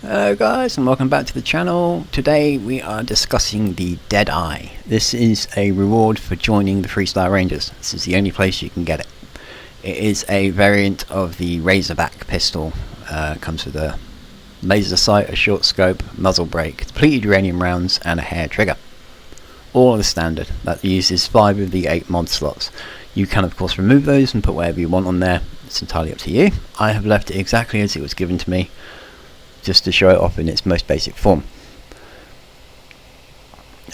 Hello guys and welcome back to the channel. Today we are discussing the Deadeye. This is a reward for joining the Freestyle Rangers. This is the only place you can get it. It is a variant of the Razorback pistol. Comes with a laser sight, a short scope, muzzle brake, depleted uranium rounds and a hair trigger. All the standard. That uses 5 of the 8 mod slots. You can of course remove those and put whatever you want on there. It's entirely up to you. I have left it exactly as it was given to me, just to show it off in its most basic form.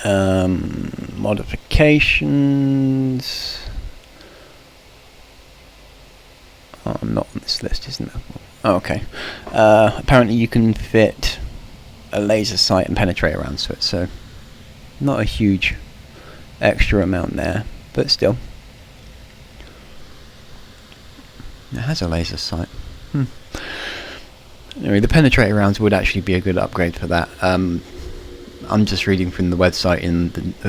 Modifications. Oh, I'm not on this list, isn't it? Oh, okay. Apparently you can fit a laser sight and penetrator rounds to it, so not a huge extra amount there, but still. It has a laser sight. Anyway, the penetrator rounds would actually be a good upgrade for that. I'm just reading from the website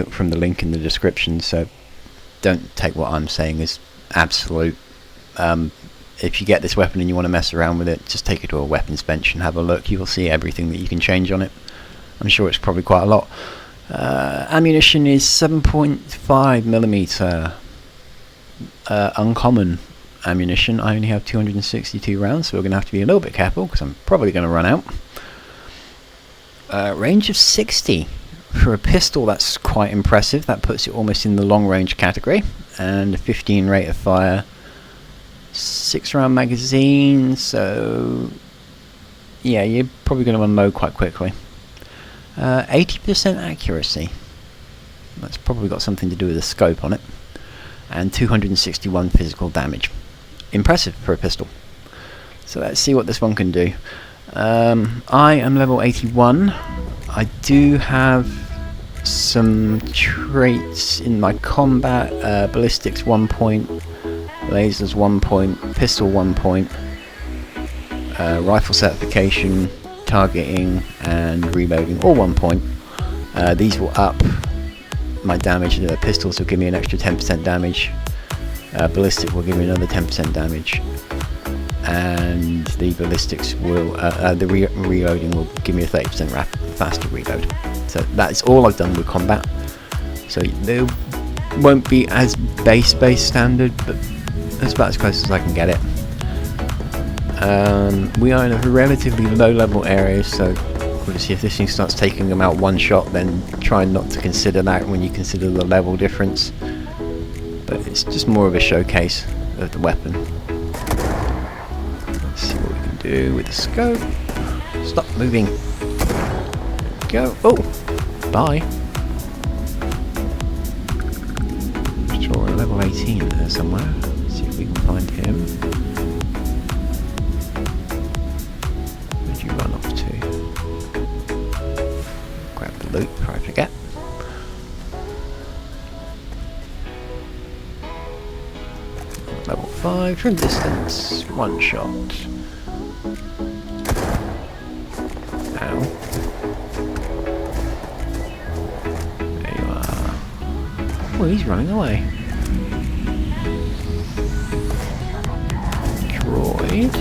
from the link in the description, so don't take what I'm saying as absolute. If you get this weapon and you want to mess around with it, just take it to a weapons bench and have a look. You will see everything that you can change on it. I'm sure it's probably quite a lot. Ammunition is 7.5mm uncommon ammunition. I only have 262 rounds, so we're going to have to be a little bit careful because I'm probably going to run out. Range of 60 for a pistol. That's quite impressive. That puts it almost in the long range category. And a 15 rate of fire, 6 round magazine, so yeah, you're probably going to unload quite quickly. 80% accuracy. That's probably got something to do with the scope on it. And 261 physical damage. Impressive for a pistol. So let's see what this one can do. I am level 81. I do have some traits in my combat. Ballistics 1 point, lasers 1 point, pistol 1 point, rifle certification, targeting and reloading all 1 point. These will up my damage. The pistols will give me an extra 10% damage. Ballistic will give me another 10% damage, and the ballistics will reloading will give me a 30% faster reload. So that's all I've done with combat. So there won't be as base standard, but that's about as close as I can get it. We are in a relatively low level area, so obviously if this thing starts taking them out one shot, then try not to consider that when you consider the level difference. But it's just more of a showcase of the weapon. Let's see what we can do with the scope. Stop moving. Go. Oh, bye. Sure, level 18 there somewhere. Let's see if we can find him. Where'd you run off to? Grab the loot before I forget. Level 5 from distance, 1 shot. Ow. There you are. Oh, he's running away. Droid.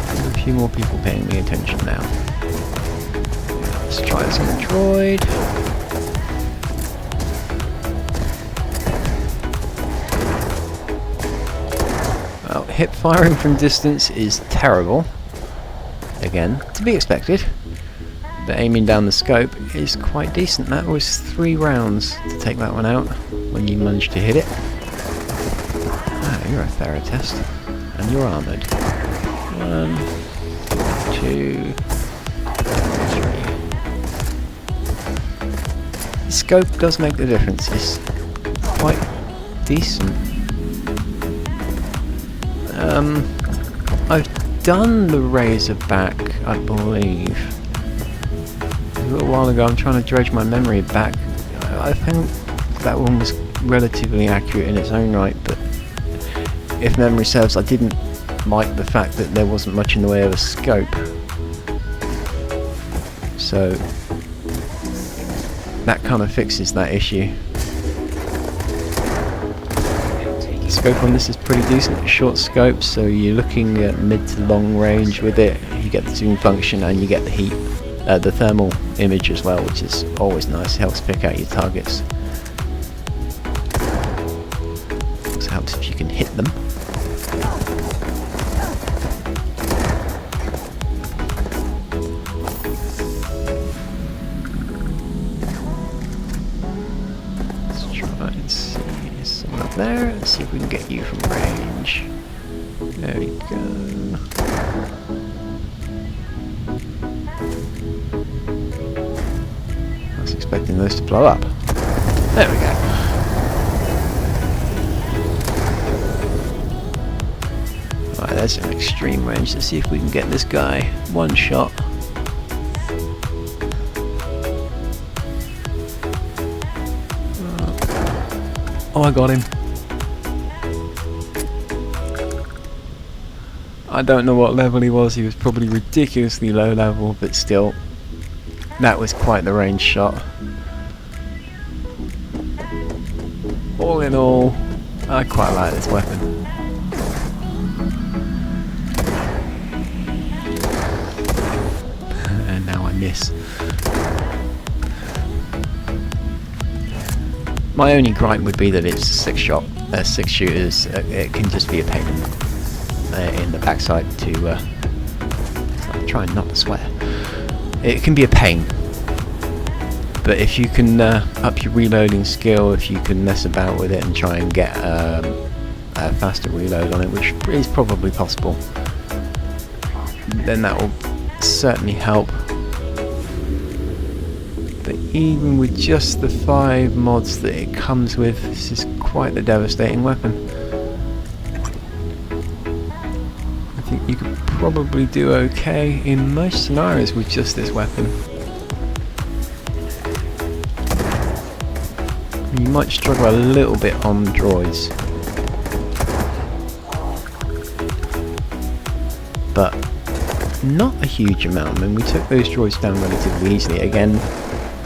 There's a few more people paying me attention now. Let's try this on the droid. Well, hip firing from distance is terrible. Again, to be expected. But aiming down the scope is quite decent. That was 3 rounds to take that one out when you managed to hit it. Ah, you're a Theratest. And you're armoured. 1, 2, 3. The scope does make the difference. It's quite decent. I've done the Razorback, I believe. A little while ago. I'm trying to dredge my memory back. I think that one was relatively accurate in its own right, but if memory serves, I didn't like the fact that there wasn't much in the way of a scope. So that kind of fixes that issue. This scope on this is pretty decent. Short scope, so you're looking at mid to long range with it. You get the zoom function and you get the heat, the thermal image as well, which is always nice. Helps pick out your targets. Also helps if you can hit them. There, let's see if we can get you from range. There we go. I was expecting those to blow up. There we go. Right, there's an extreme range. Let's see if we can get this guy one shot. Oh, I got him. I don't know what level he was. He was probably ridiculously low level, but still, that was quite the range shot. All in all, I quite like this weapon. And now I miss. My only gripe would be that it's 6 shooters. It can just be a pain in the backside to. I'm trying not to swear. It can be a pain, but if you can up your reloading skill, if you can mess about with it and try and get a faster reload on it, which is probably possible, then that will certainly help. But even with just the 5 mods that it comes with, this is quite the devastating weapon. I think you could probably do okay in most scenarios with just this weapon. You might struggle a little bit on droids, but not a huge amount. I mean, we took those droids down relatively easily. Again,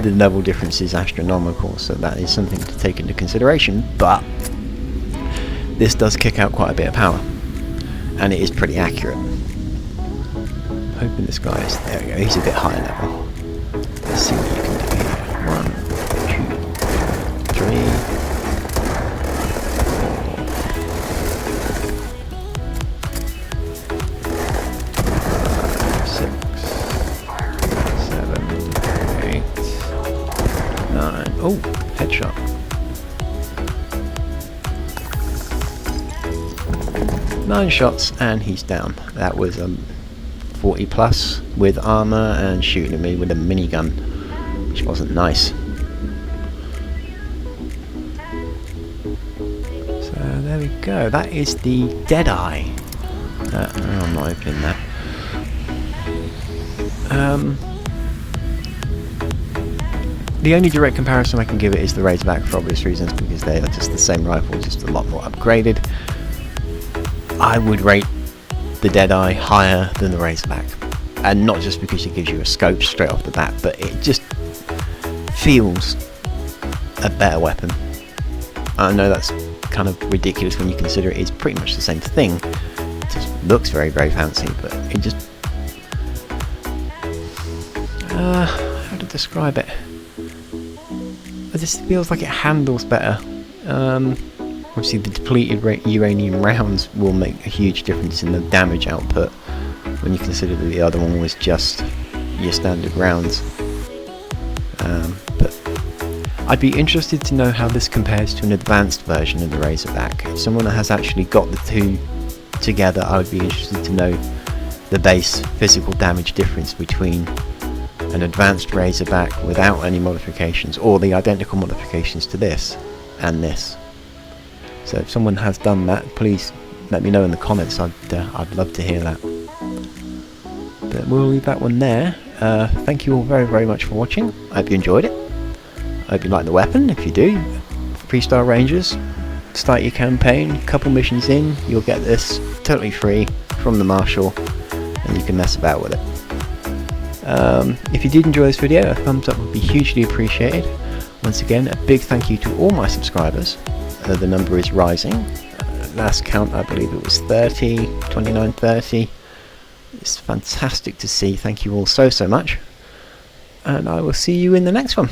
the level difference is astronomical, so that is something to take into consideration, but this does kick out quite a bit of power, and it is pretty accurate. I'm hoping this guy is, there we go, he's a bit higher level. Let's see what you can do here. 1, 2, 3, 9. Oh, headshot. 9 shots and he's down. That was 40 plus with armor and shooting at me with a minigun, which wasn't nice. So there we go. That is the Deadeye. I'm not opening that. The only direct comparison I can give it is the Razorback for obvious reasons, because they are just the same rifle, just a lot more upgraded. I would rate the Deadeye higher than the Razorback, and not just because it gives you a scope straight off the bat, but it just feels a better weapon. I know that's kind of ridiculous when you consider it is pretty much the same thing. It just looks very, very fancy, but it just... how to describe it? It just feels like it handles better. Obviously the depleted uranium rounds will make a huge difference in the damage output when you consider that the other one was just your standard rounds. But I'd be interested to know how this compares to an advanced version of the Razorback. If someone has actually got the two together, I would be interested to know the base physical damage difference between an advanced Razorback without any modifications, or the identical modifications to this and this. So if someone has done that, please let me know in the comments. I'd love to hear that. But we'll leave that one there. Thank you all very, very much for watching. I hope you enjoyed it. I hope you like the weapon. If you do, 3-star Rangers, start your campaign, couple missions in, you'll get this totally free from the Marshal, and you can mess about with it. If you did enjoy this video, a thumbs up would be hugely appreciated. Once again, a big thank you to all my subscribers. The number is rising. last count I believe it was 30, 29, 30. It's fantastic to see. Thank you all so much, and I will see you in the next one.